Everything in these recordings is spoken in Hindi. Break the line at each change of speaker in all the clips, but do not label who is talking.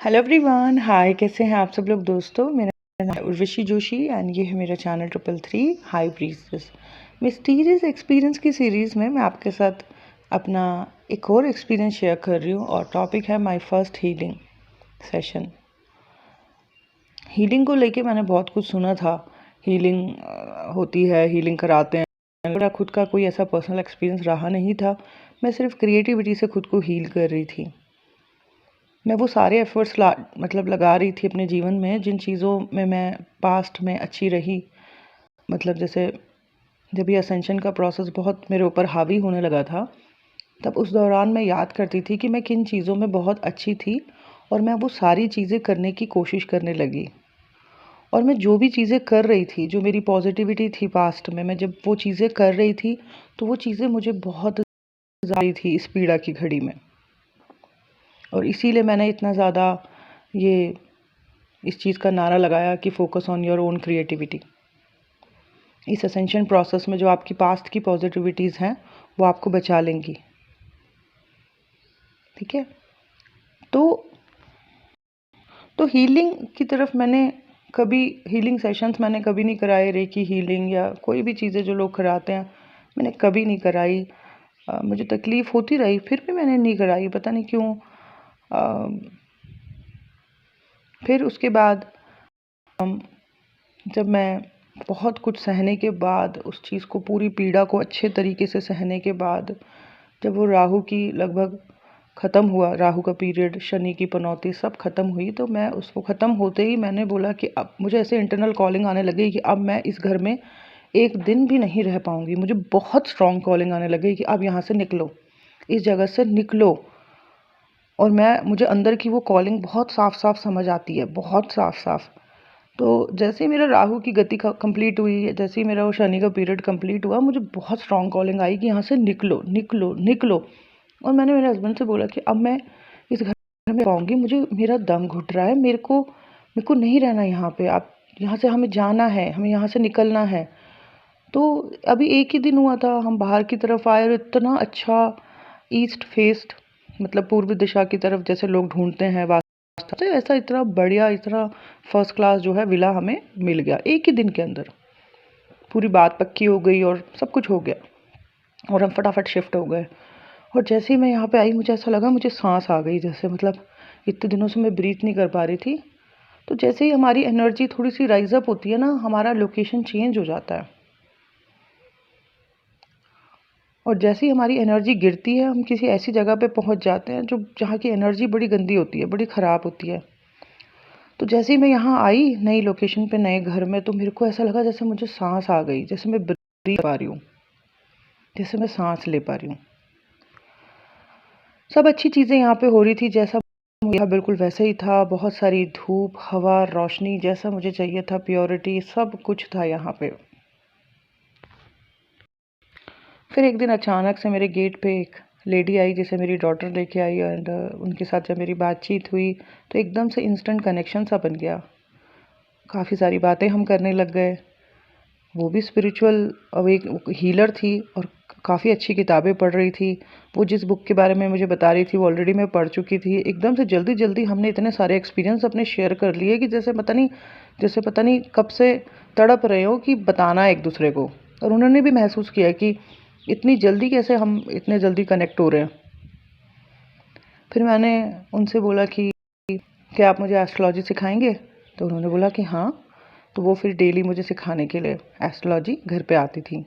हेलो एवरीवन, हाय। कैसे हैं आप सब लोग दोस्तों? मेरा नाम है उर्वशी जोशी एंड ये है मेरा channel 333 high priestess mysterious experience की सीरीज़ में मैं आपके साथ अपना एक और एक्सपीरियंस शेयर कर रही हूँ और टॉपिक है my first healing session. Healing को लेके मैंने बहुत कुछ सुना था। हीलिंग होती है, हीलिंग कराते हैं। मेरा खुद का कोई ऐसा पर्सनल एक्सपीरियंस रहा नहीं था। मैं सिर्फ क्रिएटिविटी से खुद को हील कर रही थी। मैं वो सारे एफ़र्ट्स लगा रही थी अपने जीवन में जिन चीज़ों में मैं पास्ट में अच्छी रही। जैसे जब ये असेंशन का प्रोसेस बहुत मेरे ऊपर हावी होने लगा था, तब उस दौरान मैं याद करती थी कि मैं किन चीज़ों में बहुत अच्छी थी और मैं वो सारी चीज़ें करने की कोशिश करने लगी। और मैं जो भी चीज़ें कर रही थी, जो मेरी पॉजिटिविटी थी पास्ट में, मैं जब वो चीज़ें कर रही थी तो वो चीज़ें मुझे बहुत ज़्यादा थी इस पीड़ा की घड़ी में। और इसीलिए मैंने इतना ज़्यादा ये इस चीज़ का नारा लगाया कि focus on your own creativity. इस असेंशन प्रोसेस में जो आपकी पास्ट की पॉजिटिविटीज़ हैं वो आपको बचा लेंगी। ठीक है। तो हीलिंग की तरफ हीलिंग सेशंस मैंने कभी नहीं कराए। रेकी हीलिंग या कोई भी चीज़ें जो लोग कराते हैं मैंने कभी नहीं कराई। मुझे तकलीफ़ होती रही फिर भी मैंने नहीं कराई, पता नहीं क्यों। फिर उसके बाद जब मैं बहुत कुछ सहने के बाद, उस चीज़ को, पूरी पीड़ा को अच्छे तरीके से सहने के बाद, जब वो राहु की लगभग ख़त्म हुआ, राहु का पीरियड, शनि की पनौती सब ख़त्म हुई, तो मैं उसको ख़त्म होते ही मैंने बोला कि अब मुझे ऐसे इंटरनल कॉलिंग आने लगी कि अब मैं इस घर में एक दिन भी नहीं रह पाऊँगी। मुझे बहुत स्ट्रॉन्ग कॉलिंग आने लगी कि अब यहाँ से निकलो, इस जगह से निकलो। और मुझे अंदर की वो कॉलिंग बहुत साफ साफ समझ आती है, बहुत साफ साफ। तो जैसे ही मेरा राहु की गति कंप्लीट हुई, जैसे ही मेरा वो शनि का पीरियड कंप्लीट हुआ, मुझे बहुत स्ट्रॉन्ग कॉलिंग आई कि यहाँ से निकलो निकलो निकलो। और मैंने मेरे हस्बैंड से बोला कि अब मैं इस घर में पाऊँगी, मुझे मेरा दम घुट रहा है, मेरे को नहीं रहना यहाँ पे। आप यहाँ से, हमें जाना है, हमें यहाँ से निकलना है। तो अभी एक ही दिन हुआ था, हम बाहर की तरफ आए और इतना अच्छा ईस्ट फेस्ड, पूर्व दिशा की तरफ जैसे लोग ढूंढते हैं वास्तु से, ऐसा इतना बढ़िया, इतना फर्स्ट क्लास जो है विला हमें मिल गया एक ही दिन के अंदर। पूरी बात पक्की हो गई और सब कुछ हो गया और हम फटाफट शिफ्ट हो गए। और जैसे ही मैं यहाँ पे आई, मुझे ऐसा लगा मुझे सांस आ गई, जैसे इतने दिनों से मैं ब्रीथ नहीं कर पा रही थी। तो जैसे ही हमारी एनर्जी थोड़ी सी राइज अप होती है ना, हमारा लोकेशन चेंज हो जाता है। और जैसे ही हमारी एनर्जी गिरती है, हम किसी ऐसी जगह पे पहुंच जाते हैं जहाँ की एनर्जी बड़ी गंदी होती है, बड़ी ख़राब होती है। तो जैसे ही मैं यहाँ आई नई लोकेशन पे, नए घर में, तो मेरे को ऐसा लगा जैसे मुझे सांस आ गई, जैसे मैं ब्रीथ पा रही हूँ, जैसे मैं सांस ले पा रही हूँ। सब अच्छी चीज़ें यहाँ पे हो रही थी, जैसा यहाँ बिल्कुल वैसे ही था। बहुत सारी धूप, हवा, रोशनी, जैसा मुझे चाहिए था, प्योरिटी, सब कुछ था यहाँ पे। फिर एक दिन अचानक से मेरे गेट पे एक लेडी आई, जिसे मेरी डॉटर लेके आई, एंड उनके साथ जब मेरी बातचीत हुई तो एकदम से इंस्टेंट कनेक्शन सा बन गया। काफ़ी सारी बातें हम करने लग गए। वो भी स्पिरिचुअल, अब एक हीलर थी और काफ़ी अच्छी किताबें पढ़ रही थी। वो जिस बुक के बारे में मुझे बता रही थी वो ऑलरेडी मैं पढ़ चुकी थी। एकदम से जल्दी जल्दी हमने इतने सारे एक्सपीरियंस अपने शेयर कर लिए कि जैसे पता नहीं कब से तड़प रहे हो कि बताना एक दूसरे को। और उन्होंने भी महसूस किया कि इतनी जल्दी कैसे हम इतने जल्दी कनेक्ट हो रहे हैं। फिर मैंने उनसे बोला कि क्या आप मुझे एस्ट्रोलॉजी सिखाएंगे? तो उन्होंने बोला कि हाँ। तो वो फिर डेली मुझे सिखाने के लिए एस्ट्रोलॉजी घर पे आती थी।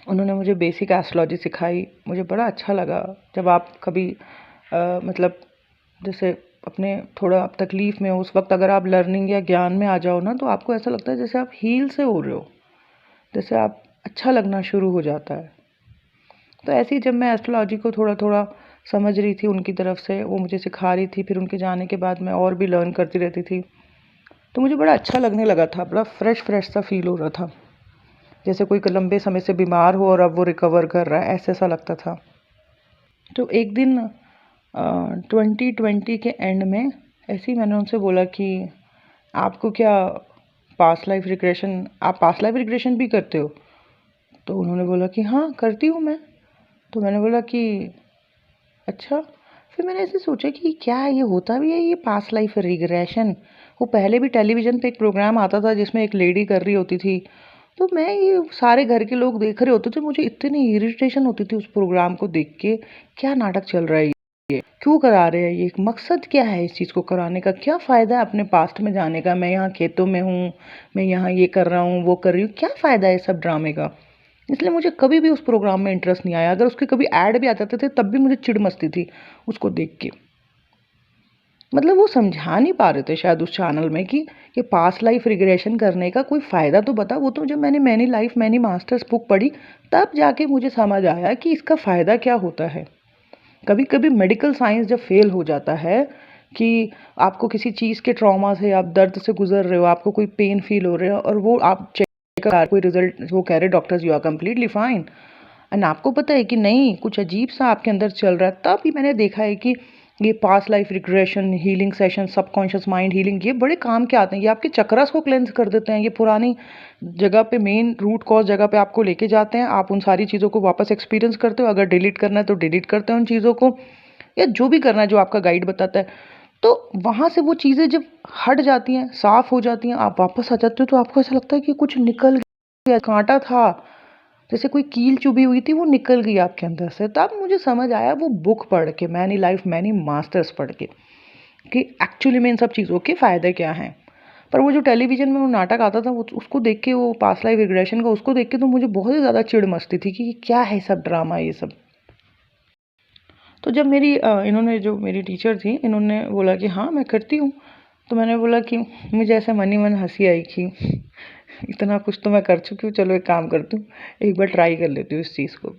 उन्होंने मुझे बेसिक एस्ट्रोलॉजी सिखाई। मुझे बड़ा अच्छा लगा। जब आप कभी जैसे अपने थोड़ा आप तकलीफ़ में हो, उस वक्त अगर आप लर्निंग या ज्ञान में आ जाओ ना, तो आपको ऐसा लगता है जैसे आप हील से हो रहे हो, जैसे आप अच्छा लगना शुरू हो जाता है। तो ऐसे ही जब मैं एस्ट्रोलॉजी को थोड़ा थोड़ा समझ रही थी उनकी तरफ से, वो मुझे सिखा रही थी, फिर उनके जाने के बाद मैं और भी लर्न करती रहती थी, तो मुझे बड़ा अच्छा लगने लगा था। बड़ा फ्रेश सा फील हो रहा था, जैसे कोई लंबे समय से बीमार हो और अब वो रिकवर कर रहा है, ऐसा लगता था। तो एक दिन 2020 के एंड में ऐसे ही मैंने उनसे बोला कि आपको क्या आप पास्ट लाइफ रिग्रेशन भी करते हो? तो उन्होंने बोला कि हाँ, करती हूँ मैं। तो मैंने बोला कि अच्छा। फिर मैंने ऐसे सोचा कि क्या है, ये होता भी है ये पास्ट लाइफ रिग्रेशन? वो पहले भी टेलीविज़न पे एक प्रोग्राम आता था जिसमें एक लेडी कर रही होती थी, तो मैं ये सारे घर के लोग देख रहे होते थे, मुझे इतनी इरिटेशन होती थी उस प्रोग्राम को देख के। क्या नाटक चल रहा है ये? क्यों करा रहे हैं ये? मकसद क्या है इस चीज़ को कराने का? क्या फ़ायदा है अपने पास्ट में जाने का? मैं यहाँ खेतों में हूँ, मैं यहाँ ये कर रहा हूँ, वो कर रही हूँ, क्या फ़ायदा है इस सब ड्रामे का? इसलिए मुझे कभी भी उस प्रोग्राम में इंटरेस्ट नहीं आया। अगर उसके कभी ऐड भी आ जाते थे तब भी मुझे चिढ़ मचती थी उसको देख के। मतलब वो समझा नहीं पा रहे थे शायद उस चैनल में कि ये पास्ट लाइफ रिग्रेशन करने का कोई फ़ायदा तो बता। वो तो जब मैंने many life many masters book पढ़ी तब जाके मुझे समझ आया कि इसका फ़ायदा क्या होता है। कभी कभी मेडिकल साइंस जब फेल हो जाता है कि आपको किसी चीज़ के ट्रॉमा से, आप दर्द से गुजर रहे हो, आपको कोई पेन फील हो रहा है और वो आप चेक कर कोई रिजल्ट वो कह रहे doctors you are completely fine, and आपको पता है कि नहीं कुछ अजीब सा आपके अंदर चल रहा है, तब ही मैंने देखा है कि ये past life regression healing session, subconscious mind healing, ये बड़े काम के आते हैं। ये आपके चक्रस को क्लेंस कर देते हैं। ये पुरानी जगह पे, मेन रूट कॉज जगह पे आपको लेके जाते हैं। आप उन सारी चीज़ों को वापस एक्सपीरियंस करते हो। अगर डिलीट करना है तो डिलीट करते हैं उन चीज़ों को, या जो भी करना है जो आपका गाइड बताता है। तो वहाँ से वो चीज़ें जब हट जाती हैं, साफ़ हो जाती हैं, आप वापस आ जाते हो तो आपको ऐसा लगता है कि कुछ निकल गया, कांटा था, जैसे कोई कील चुभी हुई थी, वो निकल गई आपके अंदर से। तब मुझे समझ आया वो बुक पढ़ के, मैनी लाइफ मैनी मास्टर्स पढ़ के, कि एक्चुअली में इन सब चीज़ों के फ़ायदे क्या हैं। पर वो जो टेलीविज़न में वो नाटक आता था, वो उसको देख के, वो पास्ट लाइफ रिग्रेशन का, उसको देख के तो मुझे बहुत ही ज़्यादा चिढ़ मचती थी कि ये क्या है सब ड्रामा ये सब। तो जब मेरी इन्होंने, जो मेरी टीचर थी, इन्होंने बोला कि हाँ मैं करती हूँ, तो मैंने बोला कि मुझे ऐसा मन ही मन हंसी आई कि इतना कुछ तो मैं कर चुकी हूँ, चलो एक काम करती हूँ, एक बार ट्राई कर लेती हूँ इस चीज़ को,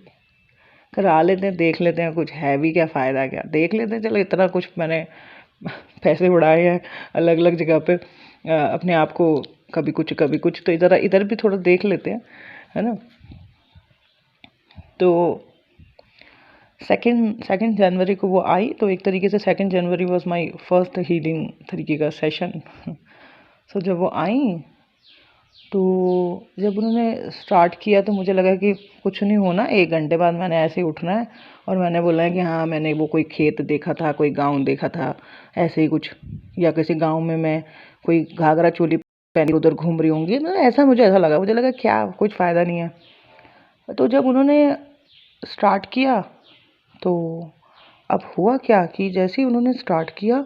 करा लेते हैं, देख लेते हैं कुछ है भी क्या, फ़ायदा क्या, देख लेते हैं। चलो इतना कुछ मैंने पैसे उड़ाए हैं अलग अलग जगह पे, अपने आप को कभी कुछ तो इधर इधर भी थोड़ा देख लेते हैं, है ना। तो सेकेंड जनवरी को वो आई, तो एक तरीके से 2 जनवरी वॉज माई फर्स्ट हीलिंग तरीके का सेशन। सो जब वो आई तो जब उन्होंने स्टार्ट किया तो मुझे लगा कि कुछ नहीं होना, 1 घंटे बाद मैंने ऐसे ही उठना है और मैंने बोला है कि हाँ मैंने वो कोई खेत देखा था, कोई गांव देखा था, ऐसे ही कुछ, या किसी गांव में मैं कोई घाघरा चोली पहनी उधर घूम रही होंगी, तो ऐसा मुझे लगा, क्या कुछ फ़ायदा नहीं है। तो जब उन्होंने स्टार्ट किया तो अब हुआ क्या कि जैसे ही उन्होंने स्टार्ट किया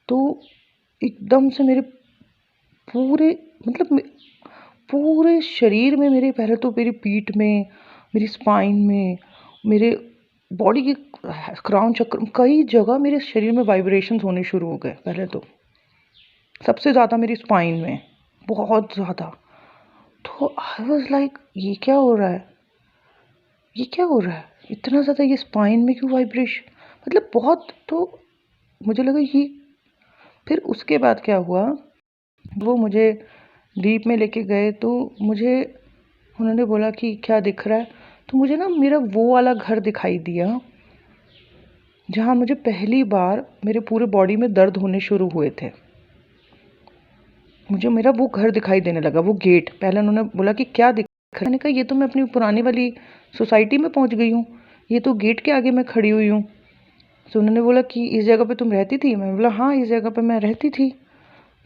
तो एकदम से मेरे पूरे, मतलब पूरे शरीर में, मेरे पहले तो मेरी पीठ में, मेरी स्पाइन में, मेरे बॉडी के क्राउन चक्र, कई जगह मेरे शरीर में वाइब्रेशंस होने शुरू हो गए। पहले तो सबसे ज़्यादा मेरी स्पाइन में, बहुत ज़्यादा। तो आई वाज लाइक ये क्या हो रहा है, ये क्या हो रहा है, इतना ज़्यादा ये स्पाइन में क्यों वाइब्रेशन, मतलब बहुत। तो मुझे लगा ये, फिर उसके बाद क्या हुआ, वो मुझे डीप में लेके गए तो मुझे उन्होंने बोला कि क्या दिख रहा है, तो मुझे ना मेरा वो वाला घर दिखाई दिया जहाँ मुझे पहली बार मेरे पूरे बॉडी में दर्द होने शुरू हुए थे। मुझे मेरा वो घर दिखाई देने लगा, वो गेट। पहले उन्होंने बोला कि क्या दिख रहा है, मैंने कहा ये तो मैं अपनी पुरानी वाली सोसाइटी में पहुँच गई हूँ, ये तो गेट के आगे मैं खड़ी हुई हूँ। तो उन्होंने बोला कि इस जगह पे तुम रहती थी? मैंने बोला हाँ इस जगह पे मैं रहती थी।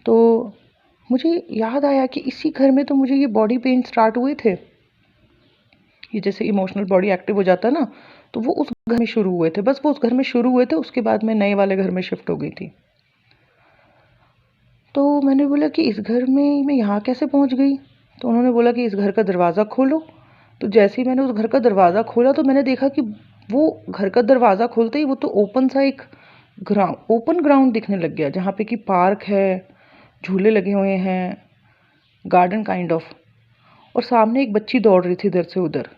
तो मुझे याद आया कि इसी घर में तो मुझे ये बॉडी पेन स्टार्ट हुए थे, ये जैसे इमोशनल बॉडी एक्टिव हो जाता है ना, तो वो उस घर में शुरू हुए थे। बस वो उस घर में शुरू हुए थे, उसके बाद मैं नए वाले घर में शिफ्ट हो गई थी। तो मैंने बोला कि इस घर में मैं यहाँ कैसे पहुँच गई? तो उन्होंने बोला कि इस घर का दरवाज़ा खोलो। तो जैसे ही मैंने उस घर का दरवाज़ा खोला तो मैंने देखा कि वो घर का दरवाज़ा खोलते ही वो तो ओपन सा एक ओपन ग्राउंड दिखने लग गया, जहाँ पे कि पार्क है, झूले लगे हुए हैं, गार्डन काइंड ऑफ, और सामने एक बच्ची दौड़ रही थी इधर से उधर।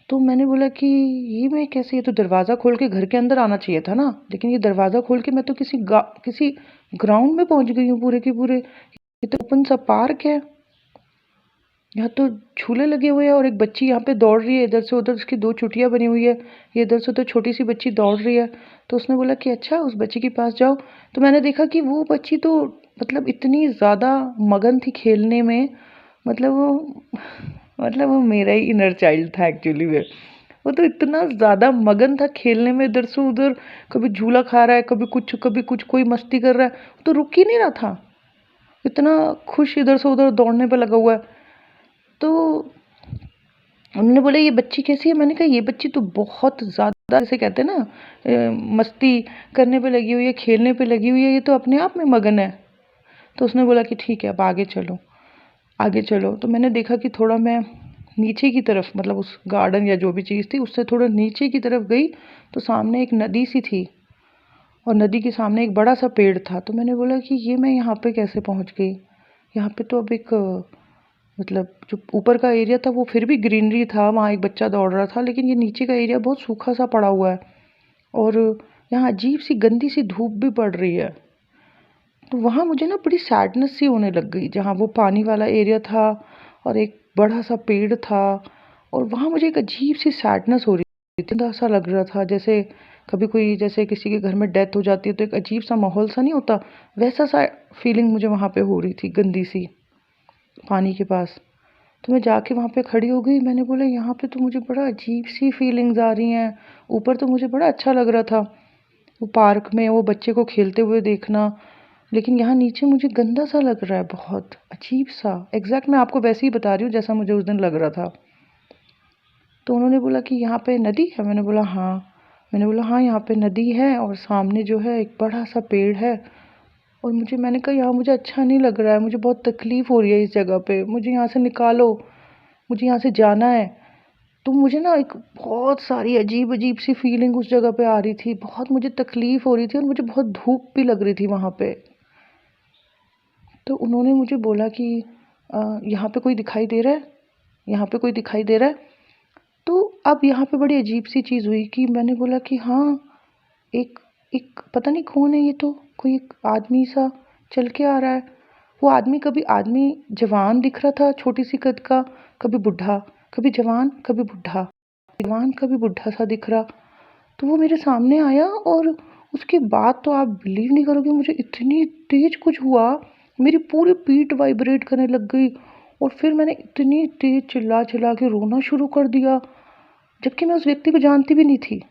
तो मैंने बोला कि ये मैं कैसे, ये तो दरवाज़ा खोल के घर के अंदर आना चाहिए था ना, लेकिन ये दरवाज़ा खोल के मैं तो किसी ग्राउंड में पहुंच गई हूँ पूरे के पूरे। ये तो ओपन सा पार्क है, यहाँ तो झूले लगे हुए हैं और एक बच्ची यहाँ पे दौड़ रही है इधर से उधर, उसकी 2 चुटियाँ बनी हुई है, ये इधर से उधर छोटी सी बच्ची दौड़ रही है। तो उसने बोला कि अच्छा उस बच्ची के पास जाओ। तो मैंने देखा कि वो बच्ची तो मतलब इतनी ज़्यादा मगन थी खेलने में, मतलब वो मेरा ही इनर चाइल्ड था एक्चुअली में। वो तो इतना ज़्यादा मगन था खेलने में इधर से उधर, कभी झूला खा रहा है, कभी कुछ, कोई मस्ती कर रहा है, तो रुक ही नहीं रहा था। इतना खुश इधर से उधर दौड़ने पे लगा हुआ है। तो उन्होंने बोला ये बच्ची कैसी है? मैंने कहा ये बच्ची तो बहुत ज़्यादा, जैसे कहते हैं ना मस्ती करने पे लगी हुई है, खेलने पे लगी हुई है, ये तो अपने आप में मगन है। तो उसने बोला कि ठीक है अब आगे चलो, आगे चलो। तो मैंने देखा कि थोड़ा मैं नीचे की तरफ, मतलब उस गार्डन या जो भी चीज़ थी उससे थोड़ा नीचे की तरफ गई, तो सामने एक नदी सी थी और नदी के सामने एक बड़ा सा पेड़ था। तो मैंने बोला कि ये मैं यहाँ पे कैसे पहुँच गई? यहाँ पे तो अब एक मतलब जो ऊपर का एरिया था वो फिर भी ग्रीनरी था, वहाँ एक बच्चा दौड़ रहा था, लेकिन ये नीचे का एरिया बहुत सूखा सा पड़ा हुआ है और यहाँ अजीब सी गंदी सी धूप भी पड़ रही है। तो वहाँ मुझे ना बड़ी सैडनेस सी होने लग गई, जहाँ वो पानी वाला एरिया था और एक बड़ा सा पेड़ था, और वहाँ मुझे एक अजीब सी सैडनेस हो रही थी। इतना सा लग रहा था जैसे कभी कोई, जैसे किसी के घर में डेथ हो जाती है तो एक अजीब सा माहौल सा नहीं होता, वैसा सा फीलिंग मुझे वहाँ पे हो रही थी, गंदी सी, पानी के पास। तो मैं जाके वहाँ पे खड़ी हो गई। मैंने बोला यहाँ पे तो मुझे बड़ा अजीब सी फीलिंग्स आ रही हैं। ऊपर तो मुझे बड़ा अच्छा लग रहा था वो पार्क में वो बच्चे को खेलते हुए देखना, लेकिन यहाँ नीचे मुझे गंदा सा लग रहा है, बहुत अजीब सा। एग्जैक्ट मैं आपको वैसे ही बता रही हूँ जैसा मुझे उस दिन लग रहा था। तो उन्होंने बोला कि यहाँ पे नदी है? मैंने बोला हाँ। मैंने बोला हाँ यहाँ पे नदी है और सामने जो है एक बड़ा सा पेड़ है, और मैंने कहा यहाँ मुझे अच्छा नहीं लग रहा है, मुझे बहुत तकलीफ़ हो रही है इस जगह पे, मुझे यहाँ से निकालो, मुझे यहाँ से जाना है। तो मुझे ना एक बहुत सारी अजीब-अजीब सी फीलिंग उस जगह पे आ रही थी, बहुत मुझे तकलीफ़ हो रही थी और मुझे बहुत धूप भी लग रही थी वहाँ पे। तो उन्होंने मुझे बोला कि यहाँ पे कोई दिखाई दे रहा है? यहाँ पे कोई दिखाई दे रहा है? तो अब यहाँ पे बड़ी अजीब सी चीज़ हुई कि मैंने बोला कि हाँ, एक एक पता नहीं कौन है ये, तो कोई एक आदमी सा चल के आ रहा है। वो आदमी, कभी आदमी जवान दिख रहा था छोटी सी कद का, कभी बुढ़ा, कभी जवान कभी बुढ़ा, जवान कभी बुढ़ा सा दिख रहा। तो वो मेरे सामने आया और उसके बाद तो आप बिलीव नहीं करोगे, मुझे इतनी तेज कुछ हुआ, मेरी पूरी पीठ वाइब्रेट करने लग गई और फिर मैंने इतनी तेज चिल्ला चिल्ला के रोना शुरू कर दिया, जबकि मैं उस व्यक्ति को जानती भी नहीं थी।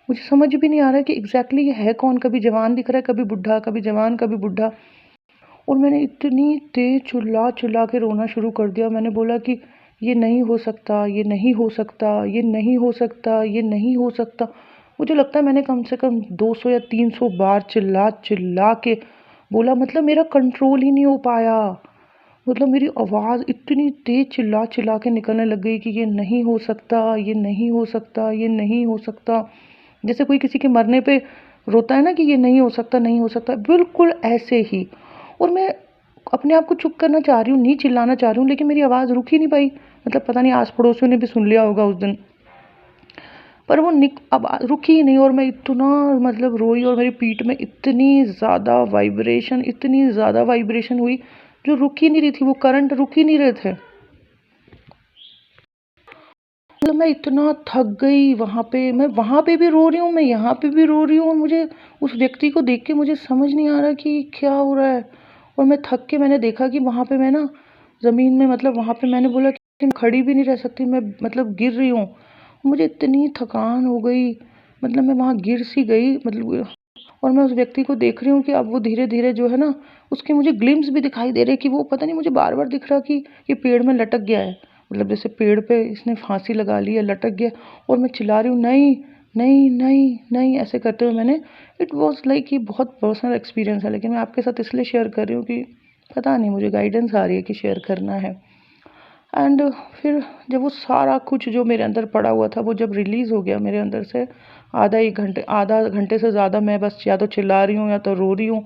मुझे समझ भी नहीं आ रहा है कि एग्जैक्टली ये है कौन, कभी जवान दिख रहा है, कभी बुढ़ा, कभी जवान कभी बुढ़ा। और मैंने इतनी तेज चिल्ला चिल्ला के रोना शुरू कर दिया। मैंने बोला कि ये नहीं हो सकता, ये नहीं हो सकता, ये नहीं हो सकता, ये नहीं हो सकता। मुझे लगता है मैंने कम से कम 200 या 300 बार चिल्ला चिल्ला के बोला, मतलब मेरा कंट्रोल ही नहीं हो पाया। मतलब मेरी आवाज़ इतनी तेज चिल्ला चिल्ला के निकलने लग गई कि ये नहीं हो सकता, ये नहीं हो सकता, ये नहीं हो सकता। जैसे कोई किसी के मरने पे रोता है ना कि ये नहीं हो सकता, नहीं हो सकता, बिल्कुल ऐसे ही। और मैं अपने आप को चुप करना चाह रही हूँ, नहीं चिल्लाना चाह रही हूँ, लेकिन मेरी आवाज़ रुक ही नहीं पाई। मतलब पता नहीं आस पड़ोसियों ने भी सुन लिया होगा उस दिन, पर वो अब रुकी ही नहीं। और मैं इतना मतलब रोई और मेरी पीठ में इतनी ज़्यादा वाइब्रेशन हुई, जो रुक ही नहीं रही थी, वो करंट रुक ही नहीं रहे थे। मतलब मैं इतना थक गई वहाँ पे, मैं वहाँ पे भी रो रही हूँ, मैं यहाँ पे भी रो रही हूँ, और मुझे उस व्यक्ति को देख के मुझे समझ नहीं आ रहा कि क्या हो रहा है। और मैं थक के मैंने देखा कि वहाँ पे मैं ना ज़मीन में, मतलब वहाँ पे मैंने बोला कि मैं खड़ी भी नहीं रह सकती, मैं मतलब गिर रही हूँ। मुझे इतनी थकान हो गई, मतलब मैं वहाँ गिर सी गई, मतलब। और मैं उस व्यक्ति को देख रही हूँ कि अब वो धीरे-धीरे जो है ना, उसके मुझे ग्लिम्स भी दिखाई दे रहे कि वो पता नहीं, मुझे बार-बार दिख रहा कि ये पेड़ में लटक गया है। मतलब जैसे पेड़ पे इसने फांसी लगा ली है, लटक गया। और मैं चिल्ला रही हूँ नहीं, नहीं, नहीं, नहीं, ऐसे करते हुए मैंने, इट वाज़ लाइक ये बहुत पर्सनल एक्सपीरियंस है, लेकिन मैं आपके साथ इसलिए शेयर कर रही हूँ कि पता नहीं मुझे गाइडेंस आ रही है कि शेयर करना है। एंड फिर जब वो सारा कुछ जो मेरे अंदर पड़ा हुआ था वो जब रिलीज़ हो गया मेरे अंदर से, आधा घंटे से ज़्यादा मैं बस या तो चिल्ला रही हूँ या तो रो रही हूँ।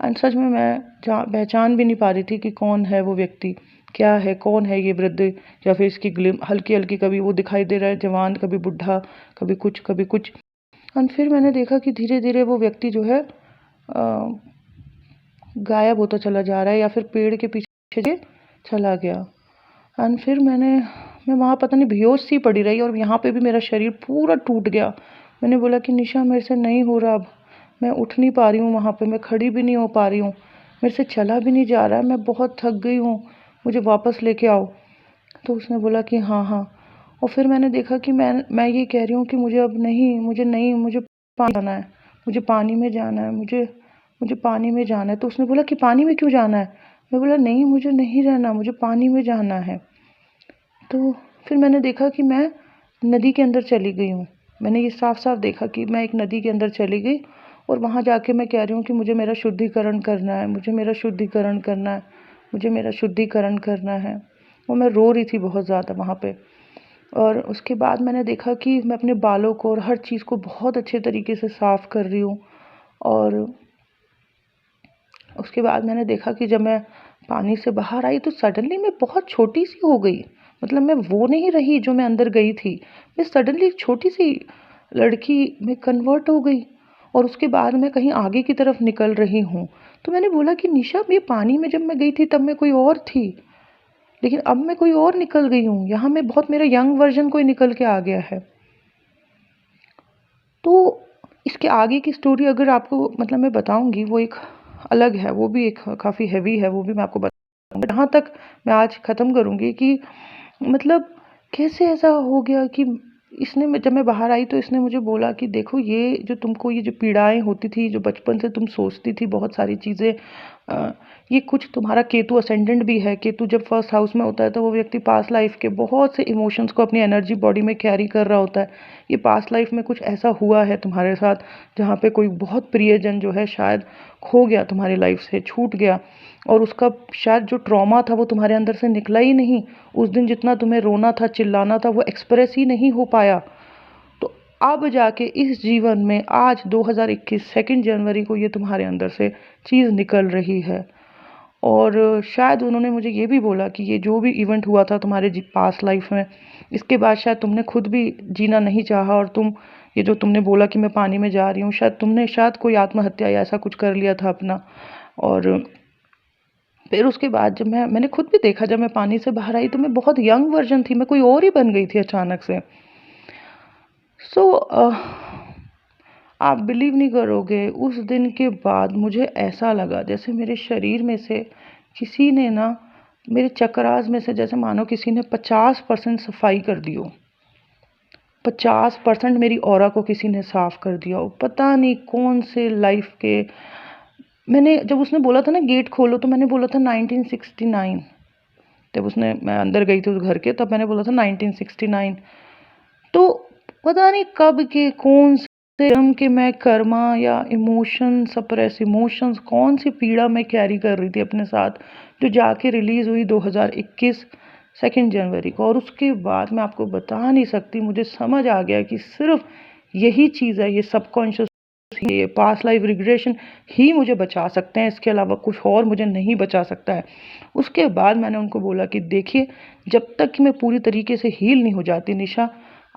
एंड सच में मैं पहचान भी नहीं पा रही थी कि कौन है वो व्यक्ति, क्या है, कौन है ये वृद्ध, या फिर इसकी ग्लिम हल्की हल्की कभी वो दिखाई दे रहा है जवान, कभी बुढ़ा, कभी कुछ कभी कुछ। एंड फिर मैंने देखा कि धीरे धीरे वो व्यक्ति जो है गायब होता चला जा रहा है, या फिर पेड़ के पीछे चला गया। एंड फिर मैं वहाँ पता नहीं बेहोश सी पड़ी रही, और यहाँ पे भी मेरा शरीर पूरा टूट गया। मैंने बोला कि निशा मेरे से नहीं हो रहा, अब मैं उठ नहीं पा रही हूँ, वहाँ पे मैं खड़ी भी नहीं हो पा रही हूँ, मेरे से चला भी नहीं जा रहा है, मैं बहुत थक गई हूँ, मुझे वापस लेके आओ। तो उसने बोला कि हाँ हाँ। और फिर मैंने देखा कि मैं ये कह रही हूँ कि मुझे अब नहीं, मुझे पानी जाना है, मुझे पानी में जाना है, मुझे पानी में जाना है। तो उसने बोला कि पानी में क्यों जाना है? मैं बोला नहीं, मुझे नहीं रहना, मुझे पानी में जाना है। तो फिर मैंने देखा कि मैं नदी के अंदर चली गई हूँ। मैंने ये साफ-साफ देखा कि मैं एक नदी के अंदर चली गई और वहाँ जाके मैं कह रही हूँ कि मुझे मेरा शुद्धिकरण करना है, मुझे मेरा शुद्धिकरण करना है, मुझे मेरा शुद्धिकरण करना है। और मैं रो रही थी बहुत ज़्यादा वहाँ पे। और उसके बाद मैंने देखा कि मैं अपने बालों को और हर चीज़ को बहुत अच्छे तरीके से साफ़ कर रही हूँ। और उसके बाद मैंने देखा कि जब मैं पानी से बाहर आई तो सडनली मैं बहुत छोटी-सी हो गई। मतलब मैं वो नहीं रही जो मैं अंदर गई थी। मैं सडनली एक छोटी-सी लड़की में कन्वर्ट हो गई और उसके बाद मैं कहीं आगे की तरफ निकल रही हूँ। तो मैंने बोला कि निशा, ये पानी में जब मैं गई थी तब मैं कोई और थी, लेकिन अब मैं कोई और निकल गई हूँ। यहाँ मैं बहुत मेरा यंग वर्ज़न कोई निकल के आ गया है। तो इसके आगे की स्टोरी अगर आपको मतलब मैं बताऊँगी, वो एक अलग है, वो भी एक काफ़ी हेवी है, वो भी मैं आपको बताऊँगी। जहाँ तक मैं आज ख़त्म करूँगी कि मतलब कैसे ऐसा हो गया कि जब मैं बाहर आई तो इसने मुझे बोला कि देखो, ये जो तुमको ये जो पीड़ाएँ होती थी, जो बचपन से तुम सोचती थी बहुत सारी चीज़ें, अ, ये कुछ तुम्हारा केतु असेंडेंट भी है। केतु जब फर्स्ट हाउस में होता है तो वो व्यक्ति पास्ट लाइफ के बहुत से इमोशंस को अपनी एनर्जी बॉडी में कैरी कर रहा होता है। ये पास्ट लाइफ में कुछ ऐसा हुआ है तुम्हारे साथ जहाँ पे कोई बहुत प्रियजन जो है शायद खो गया, तुम्हारी लाइफ से छूट गया और उसका शायद जो ट्रॉमा था वो तुम्हारे अंदर से निकला ही नहीं। उस दिन जितना तुम्हें रोना था, चिल्लाना था, वो एक्सप्रेस ही नहीं हो पाया। तो अब जाके इस जीवन में आज 2021 2 जनवरी को ये तुम्हारे अंदर से चीज़ निकल रही है। और शायद उन्होंने मुझे ये भी बोला कि ये जो भी इवेंट हुआ था तुम्हारे पास्ट लाइफ में, इसके बाद शायद तुमने खुद भी जीना नहीं चाहा और ये जो तुमने बोला कि मैं पानी में जा रही हूँ, शायद तुमने कोई आत्महत्या या ऐसा कुछ कर लिया था अपना। और फिर उसके बाद जब मैंने खुद भी देखा, जब मैं पानी से बाहर आई तो मैं बहुत यंग वर्जन थी, मैं कोई और ही बन गई थी अचानक से। सो आप बिलीव नहीं करोगे, उस दिन के बाद मुझे ऐसा लगा जैसे मेरे शरीर में से किसी ने ना, मेरे चक्रास में से जैसे मानो किसी ने 50% सफाई कर दी हो। 50% मेरी ऑरा को किसी ने साफ कर दिया हो। पता नहीं कौन से लाइफ के मैंने जब उसने बोला था ना गेट खोलो, तो मैंने बोला था 1969। जब मैं अंदर गई थी उस घर के, तब मैंने बोला था 1969। तो पता नहीं कब के कौन से जन्म के मैं कर्मा या इमोशन, सप्रेस इमोशंस, कौन सी पीड़ा मैं कैरी कर रही थी अपने साथ, जो जाके रिलीज़ हुई 2021 2 जनवरी को। और उसके बाद मैं आपको बता नहीं सकती, मुझे समझ आ गया कि सिर्फ यही चीज़ है, ये सबकॉन्शियस, ये पास्ट लाइफ रिग्रेशन ही मुझे बचा सकते हैं, इसके अलावा कुछ और मुझे नहीं बचा सकता है। उसके बाद मैंने उनको बोला कि देखिए, जब तक कि मैं पूरी तरीके से हील नहीं हो जाती निशा,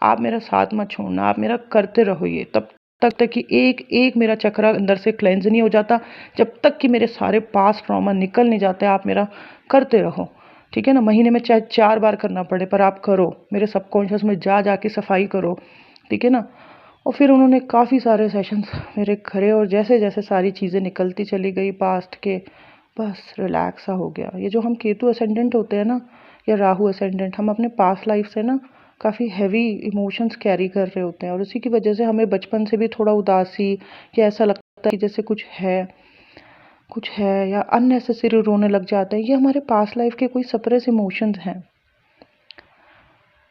आप मेरा साथ मत छोड़ना, आप मेरा करते रहो ये, तब तक कि एक एक मेरा चक्रा अंदर से क्लेंज नहीं हो जाता, जब तक कि मेरे सारे पास्ट ट्रॉमा निकल नहीं जाते, आप मेरा करते रहो, ठीक है ना? महीने में चाहे 4 बार करना पड़े, पर आप करो, मेरे सबकॉन्शियस में जा के सफाई करो, ठीक है ना? और फिर उन्होंने काफ़ी सारे सेशंस मेरे करे और जैसे-जैसे सारी चीज़ें निकलती चली गई पास्ट के, बस रिलैक्स सा हो गया। ये जो हम केतु असेंडेंट होते हैं ना, या राहु असेंडेंट, हम अपने पास्ट लाइफ से ना काफ़ी हैवी इमोशंस कैरी कर रहे होते हैं और उसी की वजह से हमें बचपन से भी थोड़ा उदासी या ऐसा लगता है कि जैसे कुछ है या अननेसेसरी रोने लग जाता है। ये हमारे पास्ट लाइफ के कोई सप्रेस इमोशंस हैं।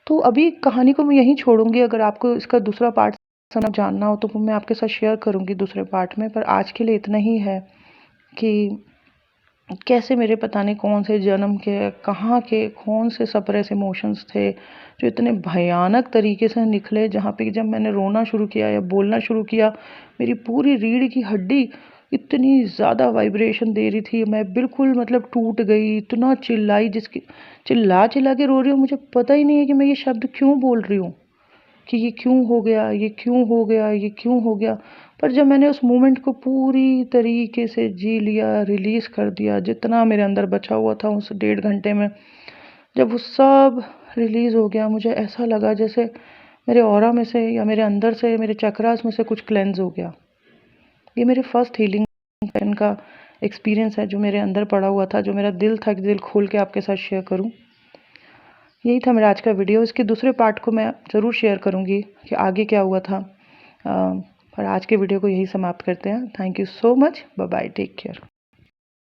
तो अभी कहानी को मैं यहीं छोड़ूँगी, अगर आपको इसका दूसरा पार्ट जानना हो तो मैं आपके साथ शेयर करूँगी दूसरे पार्ट में, पर आज के लिए इतना ही है कि कैसे मेरे पता नहीं कौन से जन्म के, कहाँ के कौन से सप्रेस इमोशंस थे जो इतने भयानक तरीके से निकले, जहाँ पे जब मैंने रोना शुरू किया या बोलना शुरू किया, मेरी पूरी रीढ़ की हड्डी इतनी ज़्यादा वाइब्रेशन दे रही थी, मैं बिल्कुल मतलब टूट गई, इतना चिल्लाई, चिल्ला के रो रही हूँ। मुझे पता ही नहीं है कि मैं ये शब्द क्यों बोल रही हूँ, कि ये क्यों हो गया, ये क्यों हो गया, ये क्यों हो गया। पर जब मैंने उस मोमेंट को पूरी तरीके से जी लिया, रिलीज़ कर दिया, जितना मेरे अंदर बचा हुआ था उस 1.5 घंटे में, जब वो सब रिलीज़ हो गया, मुझे ऐसा लगा जैसे मेरे ऑरा में से या मेरे अंदर से, मेरे चक्रास में से कुछ क्लेंज़ हो गया। ये मेरे फर्स्ट हीलिंग सेशन का एक्सपीरियंस है जो मेरे अंदर पड़ा हुआ था, जो मेरा दिल था कि दिल खोल के आपके साथ शेयर करूँ। यही था मेरा आज का वीडियो। इसके दूसरे पार्ट को मैं ज़रूर शेयर करूँगी कि आगे क्या हुआ था। पर आज के वीडियो को यही समाप्त करते हैं। Thank you so much. Bye bye, take care.